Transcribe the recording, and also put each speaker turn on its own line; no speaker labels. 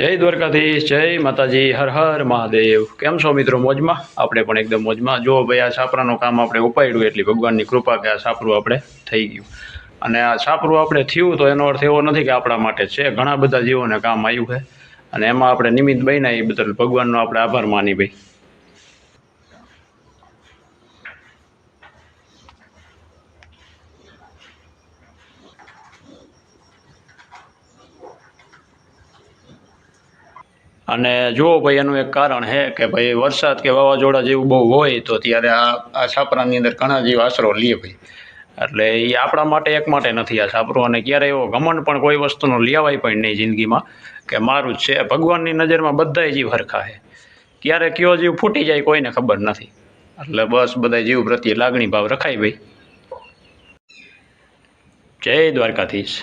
જય દ્વારકાધીશ, જય માતાજી, હર હર મહાદેવ। કેમ છો મિત્રો? મોજમાં? આપણે પણ એકદમ મોજમાં। જો ભાઈ, આ છાપરાનું કામ આપણે ઉપાડ્યું એટલી ભગવાનની કૃપા કે આ છાપરું આપણે થઈ ગયું। અને આ છાપરું આપણે થયું તો એનો અર્થ એવો નથી કે આપણા માટે છે, ઘણા બધા જીવોને કામ આવ્યું છે અને એમાં આપણે નિમિત્ત બન્યા એ બદલ ભગવાનનો આપણે આભાર માની ભાઈ। અને જુઓ ભાઈ, એનું એક કારણ છે કે ભાઈ વરસાદ કે વાવાઝોડા જેવું બહુ હોય તો ત્યારે આ છાપરાની અંદર ઘણા જીવ આશરો લે ભાઈ। એટલે એ આપણા માટે એક માટે નથી આ છાપરું, અને ક્યારેય એવો ઘમંડ પણ કોઈ વસ્તુનો લેવાય પણ નહીં જિંદગીમાં કે મારું જ છે। ભગવાનની નજરમાં બધાય જીવ હરખા છે, ક્યારે કયો જીવ ફૂટી જાય કોઈને ખબર નથી। એટલે બસ બધા જીવ પ્રત્યે લાગણી ભાવ રખાય ભાઈ। જય દ્વારકાધીશ।